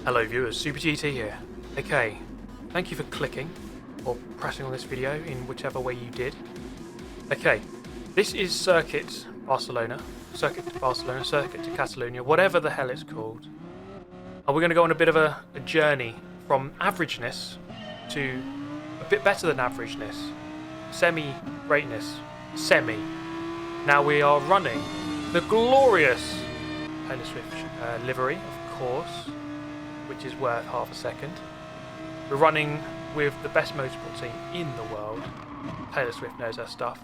Hello viewers, Super GT here. Okay, thank you for clicking or pressing on this video in whichever way you did. Okay, this is Circuit Barcelona, Circuit to Catalonia, whatever the hell it's called. And we're going to go on a bit of a journey from averageness to a bit better than averageness, semi-greatness, semi. Now we are running the glorious Taylor Swift livery, of course, which is worth half a second. We're running with the best motorsport team in the world. Taylor Swift knows her stuff.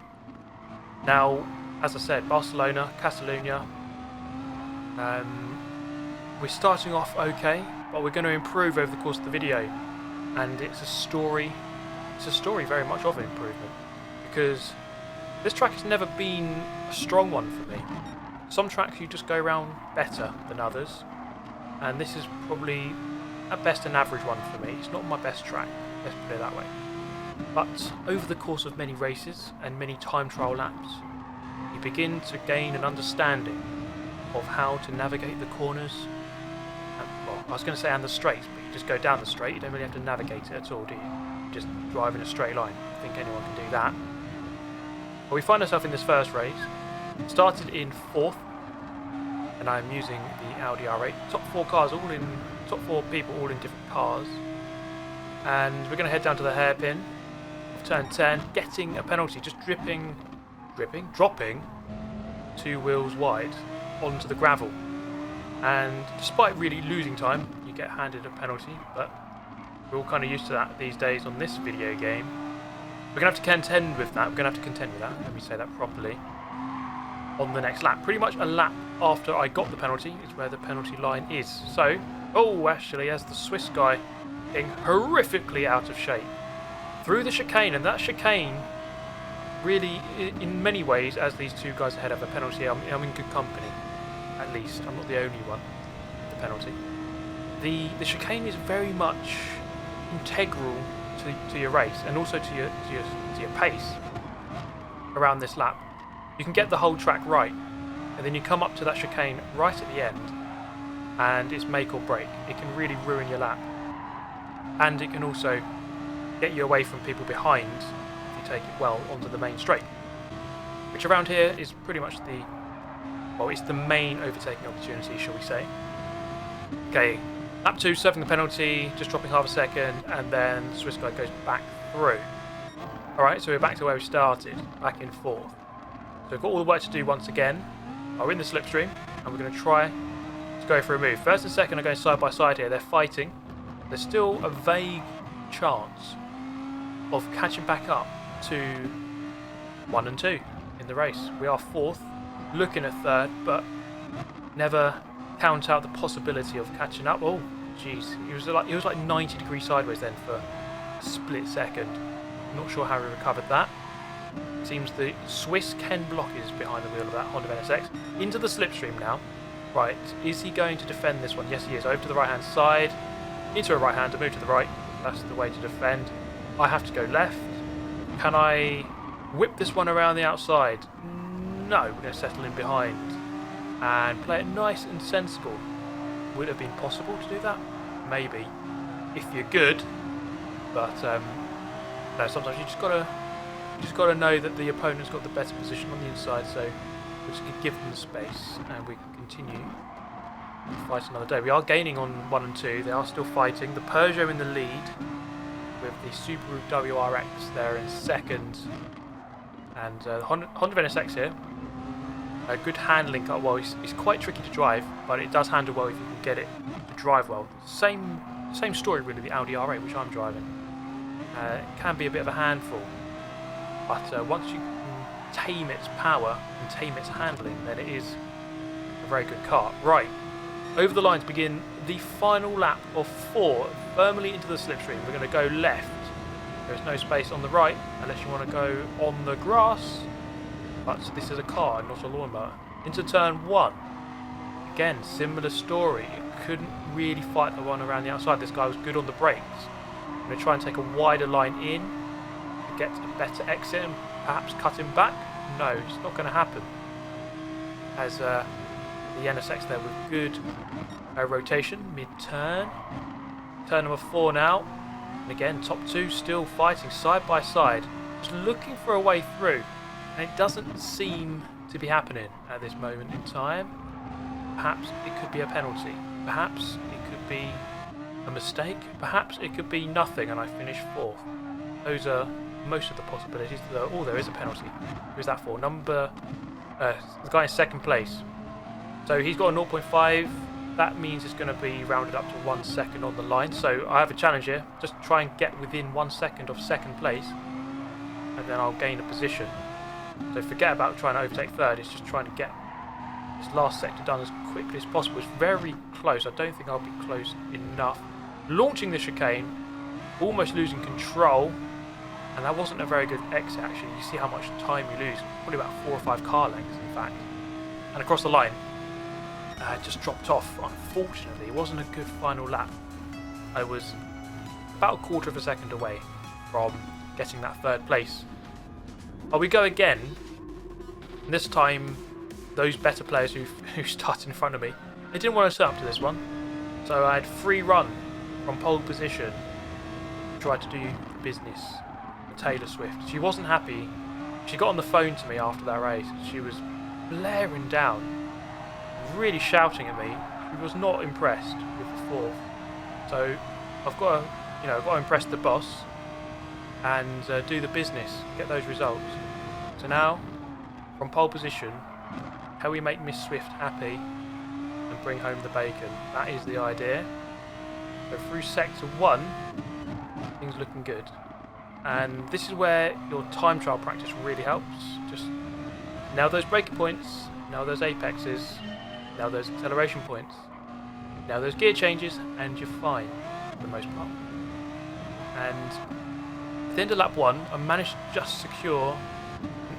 Now, as I said, Barcelona, Catalonia. We're starting off okay, but we're going to improve over the course of the video. And it's a story very much of improvement. Because this track has never been a strong one for me. Some tracks you just go around better than others. And this is probably at best an average one for me. It's not my best track, let's put it that way. But over the course of many races and many time trial laps, you begin to gain an understanding of how to navigate the corners. And, well, I was going to say and the straights, but you just go down the straight, you don't really have to navigate it at all, do you? You just drive in a straight line. I think anyone can do that. But we find ourselves in this first race. Started in 4th, and I'm using the Audi R8. Top 4 people all in different cars. And we're going to head down to the hairpin of turn 10, getting a penalty, just dropping 2 wheels wide onto the gravel. And despite really losing time, you get handed a penalty, but we're all kind of used to that these days on this video game. We're going to have to contend with that, let me say that properly, on the next lap. Pretty much a lap after I got the penalty is where the penalty line is. So, actually, as the Swiss guy getting horrifically out of shape through the chicane, and that chicane really, in many ways, as these 2 guys ahead have a penalty, I'm in good company, at least. I'm not the only one with the penalty. The chicane is very much integral to your race and also to your pace around this lap. You can get the whole track right, and then you come up to that chicane right at the end, and it's make or break. It can really ruin your lap, and it can also get you away from people behind if you take it well onto the main straight, which around here is pretty much it's the main overtaking opportunity, shall we say. Okay, lap 2, serving the penalty, just dropping half a second, and then the Swiss guy goes back through. Alright, so we're back to where we started, back in 4th. So we've got all the work to do once again. We're in the slipstream, and we're going to try to go for a move. First and second are going side by side here. They're fighting. There's still a vague chance of catching back up to 1 and 2 in the race. We are 4th, looking at 3rd, but never count out the possibility of catching up. Oh, jeez. He was like 90 degrees sideways then for a split second. Not sure how he recovered that. Seems the Swiss Ken Block is behind the wheel of that Honda NSX. Into the slipstream now. Right, is he going to defend this one? Yes, he is. Over to the right-hand side. Into a right-hander, move to the right. That's the way to defend. I have to go left. Can I whip this one around the outside? No, we're going to settle in behind and play it nice and sensible. Would it have been possible to do that? Maybe, if you're good. But no, sometimes you just got to know that the opponent's got the better position on the inside, so we just give them the space and we can continue to fight another day. We are gaining on 1 and 2. They are still fighting. The Peugeot in the lead with the Subaru WRX there in second, and the Honda NSX here. A good handling car. Well, it's quite tricky to drive, but it does handle well if you can get it to drive well. Same story really, the Audi R8 which I'm driving. It can be a bit of a handful, but once you can tame its power and tame its handling, then it is a very good car. Right, over the line to begin the final lap of 4, firmly into the slipstream. We're going to go left. There's no space on the right unless you want to go on the grass, but this is a car, not a lawnmower. Into turn 1. Again, similar story. Couldn't really fight the one around the outside. This guy was good on the brakes. I'm going to try and take a wider line in to get a better exit and perhaps cut him back. No, it's not going to happen. As the NSX there with good rotation, mid-turn. Turn number 4 now. And again, top 2 still fighting side by side. Just looking for a way through. And it doesn't seem to be happening at this moment in time. Perhaps it could be a penalty. Perhaps it could be a mistake. Perhaps it could be nothing and I finish 4th. Those are most of the possibilities. Oh, there is a penalty. Who's that for? The guy in 2nd place. So he's got a 0.5. That means it's going to be rounded up to 1 second on the line. So I have a challenge here. Just try and get within 1 second of 2nd place. And then I'll gain a position. So forget about trying to overtake 3rd. It's just trying to get this last sector done as quickly as possible. It's very close. I don't think I'll be close enough. Launching the chicane. Almost losing control. And that wasn't a very good exit actually. You see how much time you lose. Probably about 4 or 5 car lengths in fact. And across the line. Just dropped off, unfortunately. It wasn't a good final lap. I was about a quarter of a second away from getting that 3rd place. But we go again. And this time, those better players who started in front of me, they didn't want to set up to this one. So I had free run from pole position. Tried to do the business for Taylor Swift. She wasn't happy. She got on the phone to me after that race. She was blaring down, really shouting at me. She was not impressed with the 4th. So I've got to impress the boss and do the business, get those results. So now, from pole position, how we make Miss Swift happy and bring home the bacon. That is the idea. So through sector 1, things looking good. And this is where your time trial practice really helps. Just nail those braking points, nail those apexes, nail those acceleration points, nail those gear changes, and you're fine for the most part. And at the end of lap 1, I managed to just secure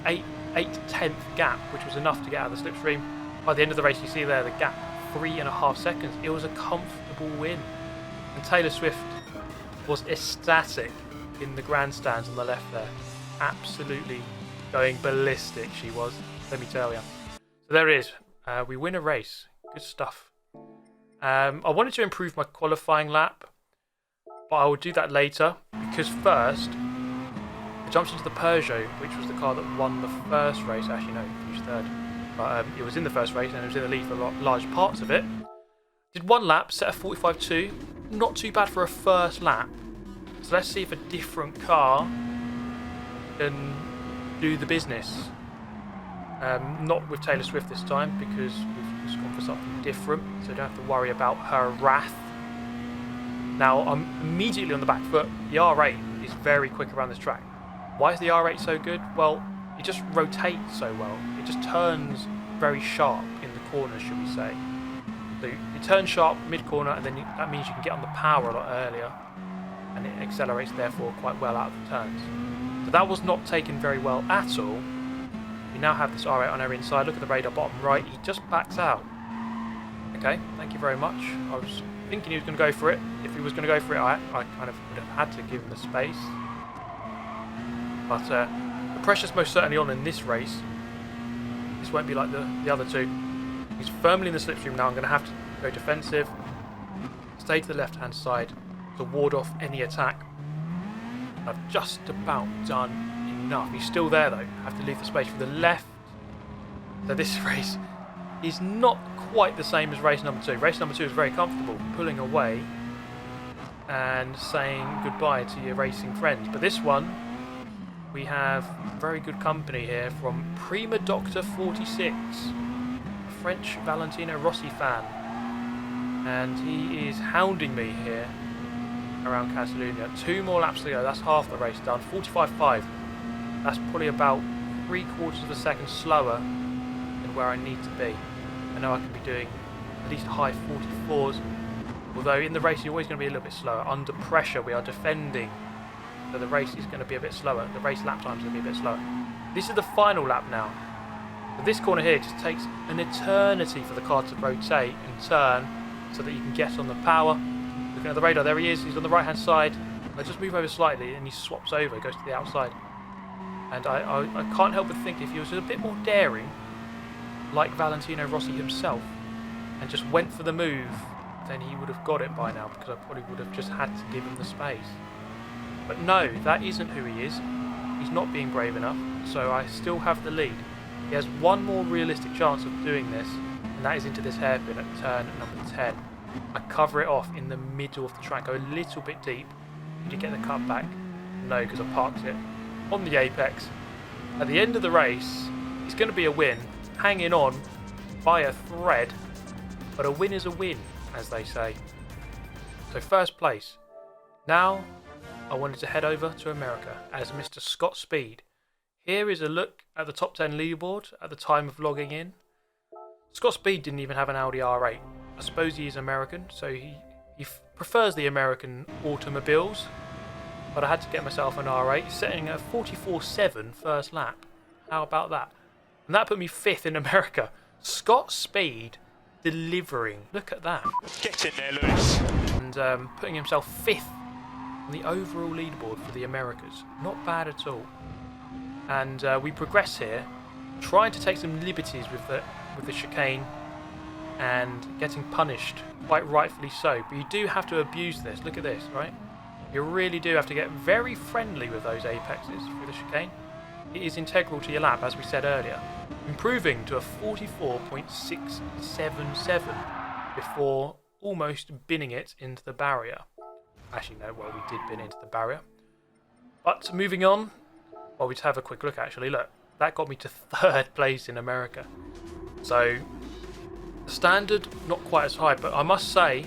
an 8/10 gap, which was enough to get out of the slipstream. By the end of the race, you see there the gap, 3.5 seconds. It was a comfortable win. And Taylor Swift was ecstatic in the grandstands on the left there. Absolutely going ballistic she was, let me tell you. So there it is. We win a race. Good stuff. I wanted to improve my qualifying lap, but I will do that later, because first I jumped into the Peugeot, which was the car that won the first race. Actually no, it finished 3rd, but it was in the first race and it was in the lead for large parts of it. Did 1 lap, set a 45.2, not too bad for a first lap. So let's see if a different car can do the business. Not with Taylor Swift this time, because we've just gone for something different, so don't have to worry about her wrath. Now I'm immediately on the back foot. The R8 is very quick around this track. Why is the R8 so good? Well, it just rotates so well. It just turns very sharp in the corners, should we say. So it turns sharp mid-corner, and then that means you can get on the power a lot earlier, and it accelerates therefore quite well out of the turns. So that was not taken very well at all. We now have this R8 on our inside. Look at the radar bottom right. He just backs out. Okay, thank you very much. I was thinking he was going to go for it. If he was going to go for it, I kind of would have had to give him the space. But the pressure's most certainly on in this race. This won't be like the other two. He's firmly in the slipstream now. I'm going to have to go defensive. Stay to the left-hand side to ward off any attack. I've just about done enough. He's still there though. I have to leave the space for the left. So this race is not quite the same as race number 2. Race number 2 is very comfortable, pulling away and saying goodbye to your racing friends. But this one, we have very good company here from Prima Doctor 46, a French Valentino Rossi fan. And he is hounding me here around Catalunya. 2 more laps to go. That's half the race done. 45.5. That's probably about 3/4 of a second slower than where I need to be. I know I can be doing at least high 44s. Although in the race you're always going to be a little bit slower. Under pressure we are defending. So the race is going to be a bit slower. The race lap time is going to be a bit slower. This is the final lap now. So this corner here just takes an eternity for the car to rotate and turn so that you can get on the power. Looking at the radar, there he is. He's on the right hand side. I just move over slightly and he swaps over, goes to the outside. And I can't help but think if he was a bit more daring, like Valentino Rossi himself, and just went for the move, then he would have got it by now, because I probably would have just had to give him the space. But no, that isn't who he is. He's not being brave enough, so I still have the lead. He has one more realistic chance of doing this, and that is into this hairpin at turn number 10. I cover it off in the middle of the track, go a little bit deep. Did he get the cut back? No, because I parked it on the apex. At the end of the race, it's going to be a win, hanging on by a thread, but a win is a win, as they say. So first place. Now I wanted to head over to America as Mr. Scott Speed. Here is a look at the top 10 leaderboard at the time of logging in. Scott Speed didn't even have an Audi R8. I suppose he is American, so he prefers the American automobiles. But I had to get myself an R8, setting a 44.7 first lap. How about that? And that put me 5th in America. Scott Speed delivering. Look at that. Get in there, Lewis. And putting himself 5th on the overall leaderboard for the Americas. Not bad at all. And we progress here, trying to take some liberties with the chicane and getting punished, quite rightfully so. But you do have to abuse this. Look at this, right? You really do have to get very friendly with those apexes through the chicane. It is integral to your lap, as we said earlier. Improving to a 44.677 before almost binning it into the barrier. Actually, no, well, we did bin into the barrier. But moving on, well, we just have a quick look, actually. Look, that got me to 3rd place in America. So, the standard, not quite as high, but I must say,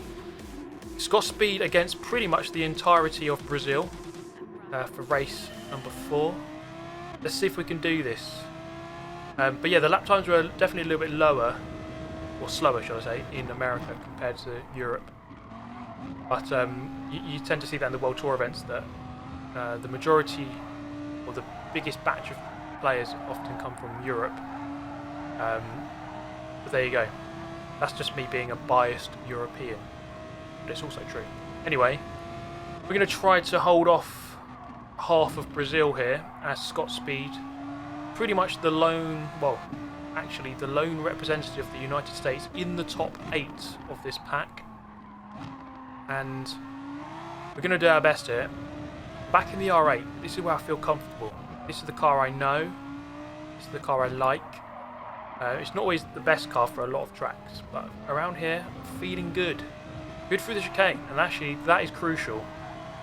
Scott Speed against pretty much the entirety of Brazil for race number 4. Let's see if we can do this. But yeah, the lap times were definitely a little bit lower, or slower, shall I say, in America compared to Europe. But you tend to see that in the World Tour events that the majority, or the biggest batch of players often come from Europe. But there you go. That's just me being a biased European. But it's also true. Anyway, we're going to try to hold off half of Brazil here as Scott Speed, pretty much the lone, well, actually the lone representative of the United States in the top 8 of this pack. And we're going to do our best here. Back in the R8, this is where I feel comfortable. This is the car I know. This is the car I like. It's not always the best car for a lot of tracks, but around here, I'm feeling good. Good through the chicane, and actually that is crucial.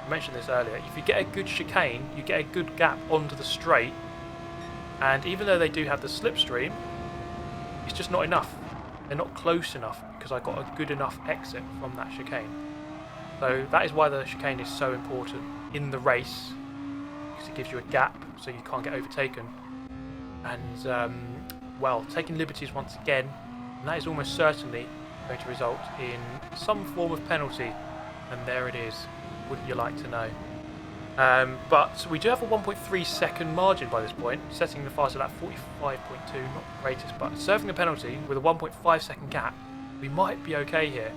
I mentioned this earlier. If you get a good chicane, you get a good gap onto the straight, and even though they do have the slipstream, it's just not enough. They're not close enough because I got a good enough exit from that chicane. So that is why the chicane is so important in the race, because it gives you a gap so you can't get overtaken. And well, taking liberties once again, and that is almost certainly going to result in some form of penalty, and there it is. Wouldn't you like to know? But we do have a 1.3 second margin by this point, setting the fastest lap 45.2, not the greatest, but serving the penalty with a 1.5 second gap, we might be okay here.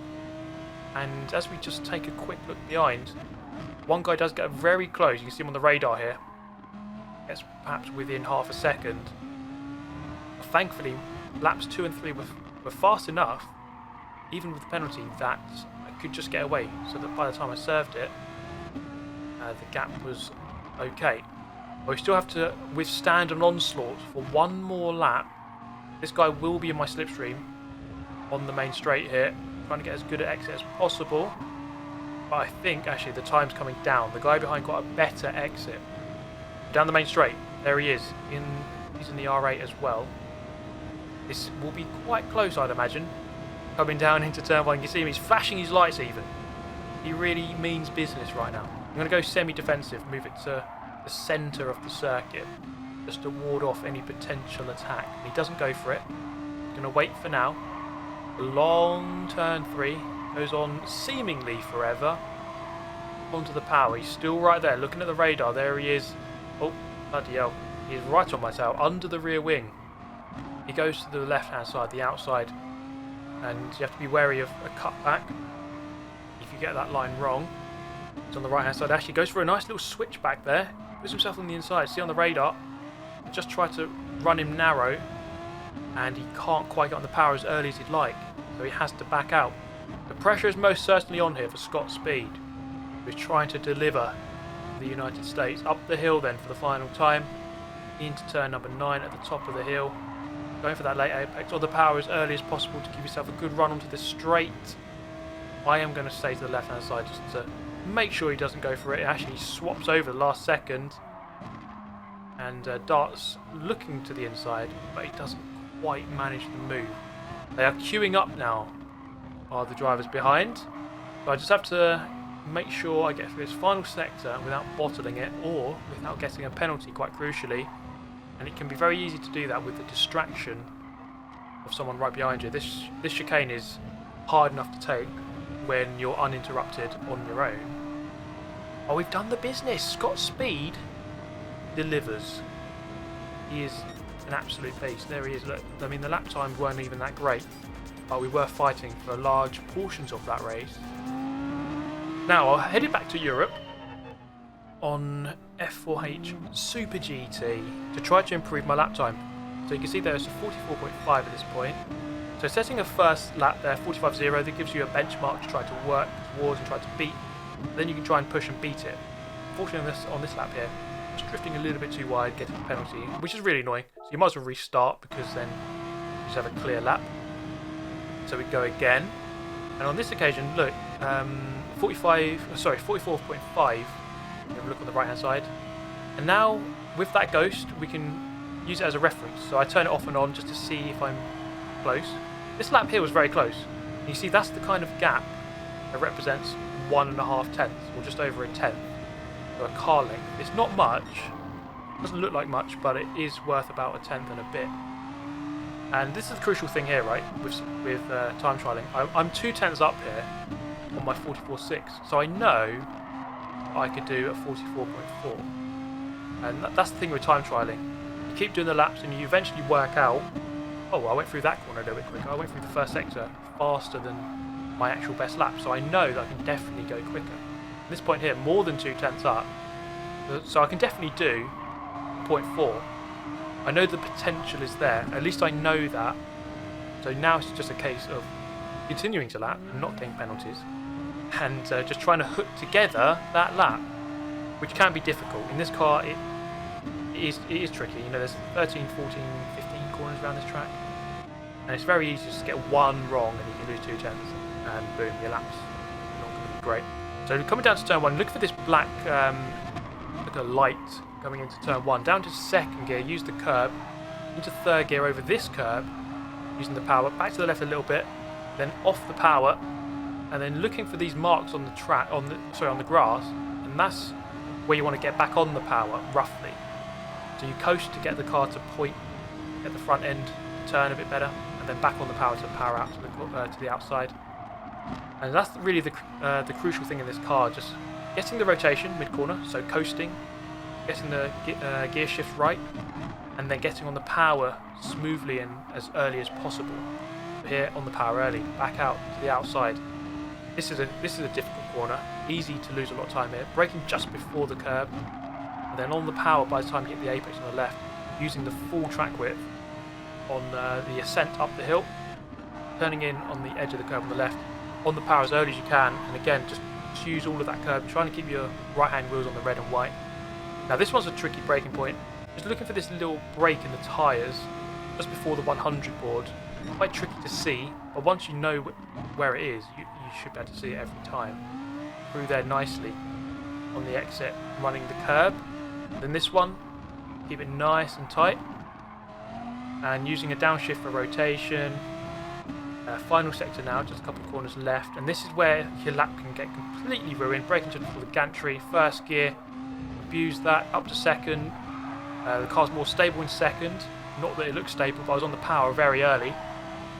And as we just take a quick look behind, one guy does get very close. You can see him on the radar here. Gets perhaps within half a second. Thankfully, laps 2 and 3 were fast enough, even with the penalty, that I could just get away, so that by the time I served it, the gap was okay. But we still have to withstand an onslaught for one more lap. This guy will be in my slipstream on the main straight here, trying to get as good an exit as possible. But I think actually the time's coming down. The guy behind got a better exit. Down the main straight, there he is. He's in the R8 as well. This will be quite close, I'd imagine. Coming down into turn 1, you can see him, he's flashing his lights even. He really means business right now. I'm going to go semi-defensive, move it to the centre of the circuit, just to ward off any potential attack. He doesn't go for it. He's going to wait for now. A long turn 3 goes on seemingly forever. Onto the power. He's still right there, looking at the radar. There he is. Oh, bloody hell. He's right on my tail, under the rear wing. He goes to the left-hand side, the outside. And you have to be wary of a cutback. If you get that line wrong. It's on the right-hand side. Actually goes for a nice little switch back there. Puts himself on the inside. See on the radar. Just try to run him narrow. And he can't quite get on the power as early as he'd like. so he has to back out. The pressure is most certainly on here for Scott Speed, who's trying to deliver the United States. Up the hill then for the final time, into turn number 9 at the top of the hill. Going for that late apex, or the power as early as possible to give yourself a good run onto this straight. I am going to stay to the left hand side just to make sure he doesn't go for it. It actually swaps over the last second and darts looking to the inside, but he doesn't quite manage the move. They are queuing up now, are the drivers behind, so I just have to make sure I get through this final sector without bottling it or without getting a penalty, quite crucially. And it can be very easy to do that with the distraction of someone right behind you. This chicane is hard enough to take when you're uninterrupted on your own. Oh, we've done the business. Scott Speed delivers. He is an absolute beast. There he is. Look, I mean, the lap times weren't even that great, but we were fighting for large portions of that race. Now, I'm headed back to Europe on F4H Super GT to try to improve my lap time. So you can see there's a 44.5 at this point. So setting a first lap there, 45.0, that gives you a benchmark to try to work towards and try to beat. Then you can try and push and beat it. Unfortunately on this lap here, just drifting a little bit too wide, getting a penalty, which is really annoying. So you might as well restart because then you just have a clear lap. So we go again. And on this occasion, look, 44.5. Have a look on the right hand side, and now with that ghost we can use it as a reference. So I turn it off and on just to see if I'm close. This lap here was very close. And you see that's the kind of gap that represents 1.5 tenths, or just over a tenth, so a car length. It's not much, doesn't look like much, but it is worth about a tenth and a bit. And this is the crucial thing here, right, with time trialing. I'm 2 tenths up here on my 44.6, so I know I could do a 44.4, and that's the thing with time trialing. You keep doing the laps and you eventually work out, oh, I went through that corner a little bit quicker, I went through the first sector faster than my actual best lap, so I know that I can definitely go quicker. At this point here, more than 2 tenths up, so I can definitely do 0.4. I know the potential is there, at least I know that. So now it's just a case of continuing to lap and not getting penalties, and just trying to hook together that lap, which can be difficult. In this car it is tricky. You know, there's 13, 14, 15 corners around this track, and it's very easy just to get one wrong and you can lose 2 tenths, and boom, your lap's not going to be great. So coming down to turn 1, look for this black like a light coming into turn 1, down to second gear, use the curb, into third gear over this curb, using the power, back to the left a little bit, then off the power, and then looking for these marks on the track, on the grass, and that's where you want to get back on the power, roughly. So you coast to get the car to point at the front end, turn a bit better, and then back on the power to power out to the outside. And that's really the crucial thing in this car, just getting the rotation mid-corner, so coasting, getting the gear shift right, and then getting on the power smoothly and as early as possible. So here on the power early, back out to the outside. This is a difficult corner, easy to lose a lot of time here. Braking just before the curb, and then on the power by the time you hit the apex on the left, using the full track width on the ascent up the hill, turning in on the edge of the curb on the left, on the power as early as you can, and again just use all of that curb, trying to keep your right hand wheels on the red and white. Now this one's a tricky braking point, just looking for this little break in the tyres just before the 100 board. Quite tricky to see, but once you know where it is, you should be able to see it every time. Through there nicely on the exit, running the curb. Then this one, keep it nice and tight, and using a downshift for rotation. Final sector now, just a couple of corners left, and this is where your lap can get completely ruined. Braking just before the gantry, first gear, abuse that, up to second. The car's more stable in second, not that it looks stable, but I was on the power very early.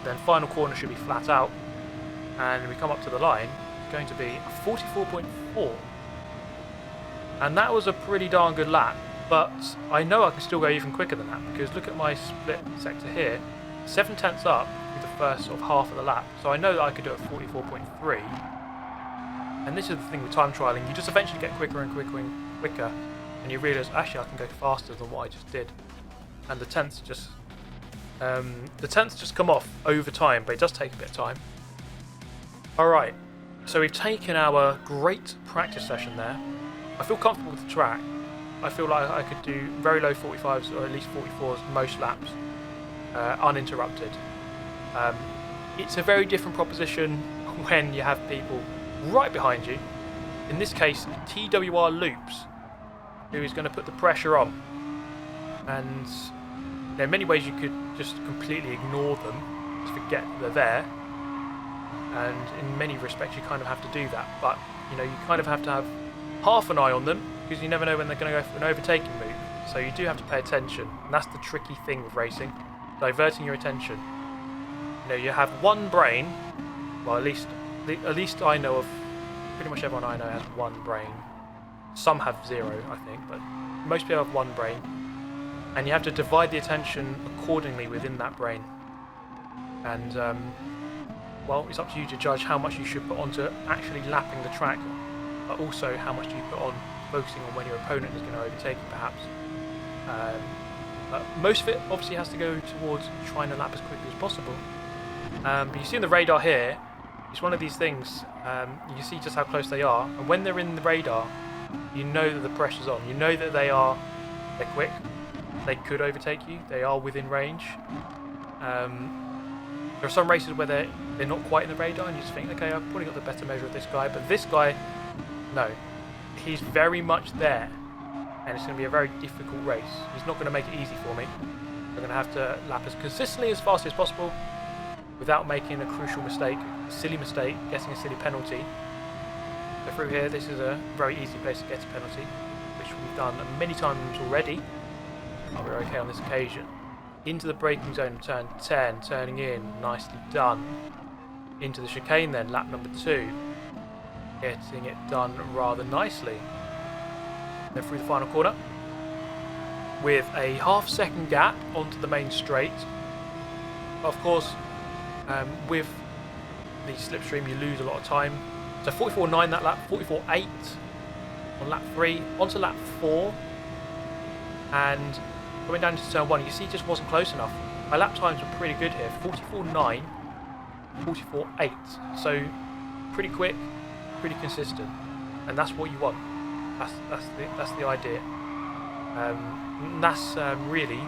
Then final corner should be flat out, and we come up to the line, it's going to be a 44.4, and that was a pretty darn good lap, but I know I can still go even quicker than that, because look at my split sector here, 7 tenths up through the first sort of half of the lap, so I know that I could do it at 44.3, and this is the thing with time trialing, you just eventually get quicker and quicker and quicker, and you realise actually I can go faster than what I just did, and the tenths just The tents just come off over time, but it does take a bit of time. Alright, so we've taken our great practice session there. I feel comfortable with the track. I feel like I could do very low 45s or at least 44s most laps uninterrupted. It's a very different proposition when you have people right behind you. In this case, TWR Loops, who is going to put the pressure on. And in many ways you could just completely ignore them, just forget they're there. And in many respects you kind of have to do that. But you kind of have to have half an eye on them, because you never know when they're going to go for an overtaking move. So you do have to pay attention, and that's the tricky thing with racing, diverting your attention. You have one brain. Well, at least I know of. Pretty much everyone I know has one brain. Some have zero, I think, but most people have one brain, and you have to divide the attention accordingly within that brain. And well, it's up to you to judge how much you should put onto actually lapping the track, but also how much do you put on focusing on when your opponent is going to overtake you, perhaps. But most of it obviously has to go towards trying to lap as quickly as possible. But you see on the radar here, it's one of these things, you can see just how close they are, and when they're in the radar, you know that the pressure's on. You know that they're quick, they could overtake you, they are within range. There are some races where they're not quite in the radar, and you just think, okay, I've probably got the better measure of this guy, but this guy, no. He's very much there, and it's going to be a very difficult race. He's not going to make it easy for me. I'm going to have to lap as consistently as fast as possible without making a crucial mistake, a silly mistake, getting a silly penalty. So through here, this is a very easy place to get a penalty, which we've done many times already, but we're okay on this occasion. Into the braking zone of turn 10, turning in, nicely done. Into the chicane then, lap number 2. Getting it done rather nicely. Then through the final corner, with a half-second gap onto the main straight. Of course, with the slipstream you lose a lot of time. So 44.9 that lap, 44.8 on lap 3, onto lap 4, and coming down into turn 1, you see it just wasn't close enough. My lap times were pretty good here, 44.9, 44.8, so pretty quick, pretty consistent, and that's what you want. That's the idea. That's really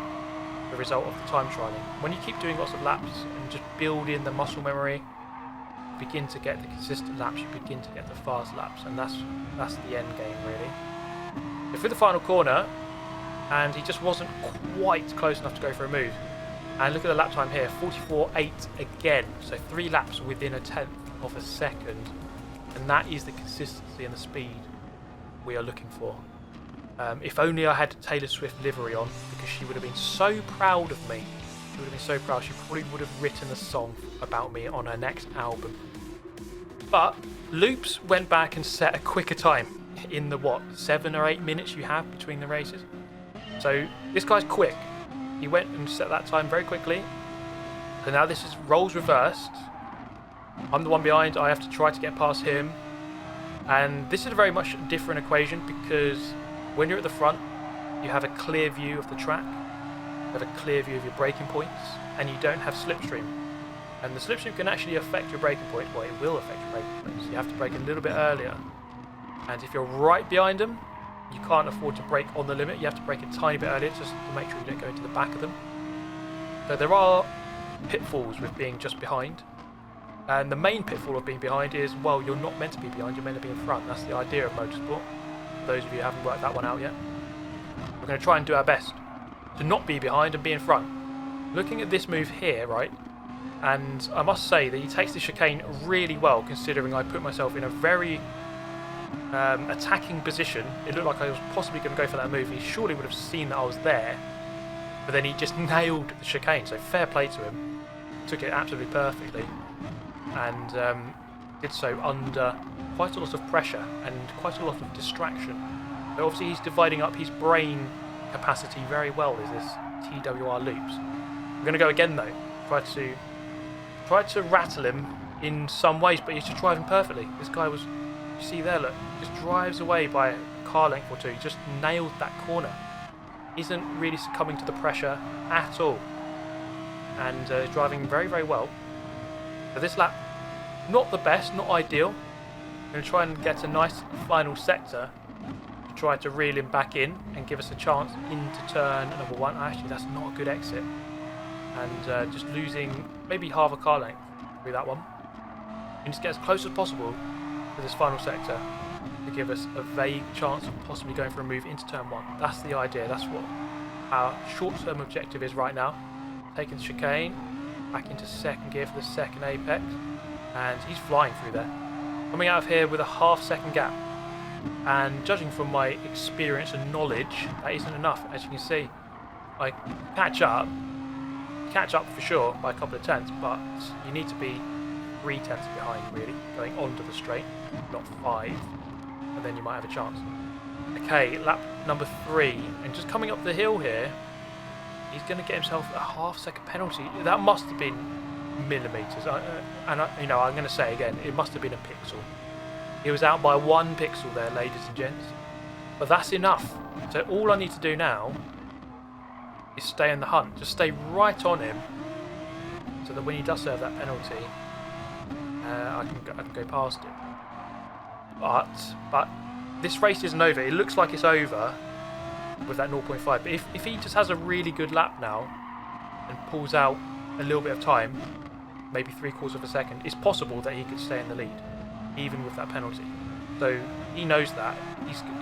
the result of the time trialing. When you keep doing lots of laps and just build in the muscle memory, you begin to get the consistent laps, you begin to get the fast laps, and that's the end game really. So through the final corner, and he just wasn't quite close enough to go for a move. And look at the lap time here, 44.8 again, so 3 laps within 1/10 of a second, and that is the consistency and the speed we are looking for. If only I had Taylor Swift livery on, because she would have been so proud of me. She would have been so proud. She probably would have written a song about me on her next album. But Loops went back and set a quicker time in the 7 or 8 minutes you have between the races. So this guy's quick. He went and set that time very quickly. So now this is roles reversed. I'm the one behind. I have to try to get past him. And this is a very much different equation, because when you're at the front, you have a clear view of the track, you have a clear view of your braking points, and you don't have slipstream. And the slipstream can actually affect your braking points. Well, it will affect your braking points. You have to brake a little bit earlier. And if you're right behind them, you can't afford to brake on the limit. You have to brake a tiny bit earlier just to make sure you don't go into the back of them. So there are pitfalls with being just behind. And the main pitfall of being behind is, well, you're not meant to be behind, you're meant to be in front. That's the idea of motorsport. For those of you who haven't worked that one out yet. We're going to try and do our best to not be behind and be in front. Looking at this move here, right, and I must say that he takes the chicane really well, considering I put myself in a very attacking position. It looked like I was possibly going to go for that move. He surely would have seen that I was there, but then he just nailed the chicane, so fair play to him. Took it absolutely perfectly, and did so under quite a lot of pressure and quite a lot of distraction. So obviously he's dividing up his brain capacity very well, is this TWR Loops. I'm going to go again though, try to rattle him in some ways, but he's just driving perfectly. This guy was, you see there, look, just drives away by a car length or two, just nailed that corner. Isn't really succumbing to the pressure at all. and is driving very, very well. So this lap, not the best, not ideal. I'm going to try and get a nice final sector to try to reel him back in and give us a chance into turn number 1. Actually, that's not a good exit. And just losing maybe half a car length through that one. We need to get as close as possible to this final sector to give us a vague chance of possibly going for a move into turn 1. That's the idea. That's what our short-term objective is right now. Taking the chicane, back into second gear for the second apex, and he's flying through there. Coming out of here with a half-second gap, and judging from my experience and knowledge, that isn't enough. As you can see, I catch up for sure by a couple of tenths, but you need to be 3 tenths behind really, going onto the straight, not 5, and then you might have a chance. Okay, lap number 3, and just coming up the hill here, he's going to get himself a half-second penalty. That must have been millimeters, I'm going to say again, it must have been a pixel. He was out by 1 pixel there, ladies and gents, but that's enough. So all I need to do now is stay in the hunt, just stay right on him, so that when he does serve that penalty, I can go past him. But this race isn't over. It looks like it's over with that 0.5. But if he just has a really good lap now and pulls out a little bit of time, maybe 3/4 of a second, it's possible that he could stay in the lead, even with that penalty. So he knows that.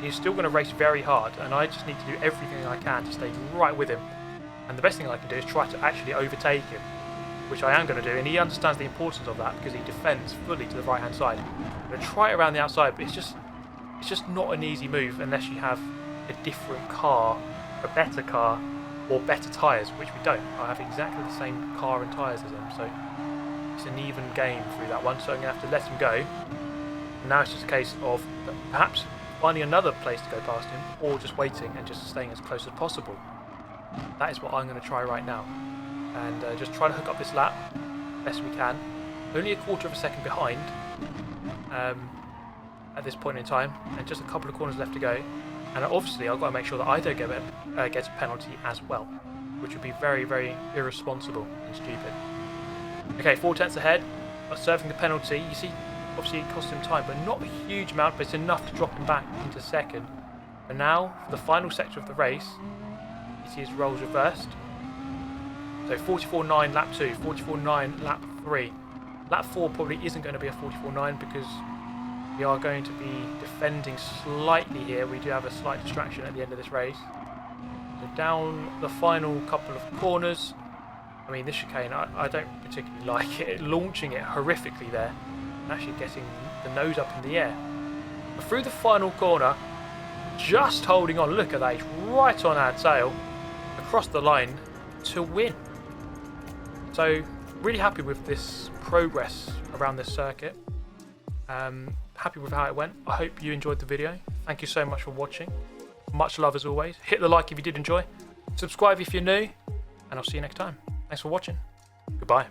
He's still going to race very hard, and I just need to do everything I can to stay right with him. And the best thing I can do is try to actually overtake him, which I am going to do, and he understands the importance of that because he defends fully to the right hand side. I'm going to try it around the outside, but it's just not an easy move unless you have a different car, a better car, or better tyres, which we don't. I have exactly the same car and tyres as him, so it's an even game through that one, so I'm going to have to let him go. And now it's just a case of perhaps finding another place to go past him, or just waiting and just staying as close as possible. That is what I'm going to try right now. And just try to hook up this lap best we can. Only a 1/4 of a second behind at this point in time, and just a couple of corners left to go. And obviously I've got to make sure that I don't get a penalty as well, which would be very, very irresponsible and stupid. Okay, 4 tenths ahead, serving the penalty. You see, obviously it cost him time, but not a huge amount, but it's enough to drop him back into second. And now, for the final sector of the race, you see his roles reversed. So 44.9 lap 2, 44.9 lap 3. Lap 4 probably isn't going to be a 44.9 because we are going to be defending slightly here. We do have a slight distraction at the end of this race. So down the final couple of corners. I mean, this chicane, I don't particularly like it. Launching it horrifically there. And actually getting the nose up in the air. But through the final corner, just holding on. Look at that. He's right on our tail. Across the line to win. So, really happy with this progress around this circuit. Happy with how it went. I hope you enjoyed the video. Thank you so much for watching. Much love as always. Hit the like if you did enjoy. Subscribe if you're new. And I'll see you next time. Thanks for watching. Goodbye.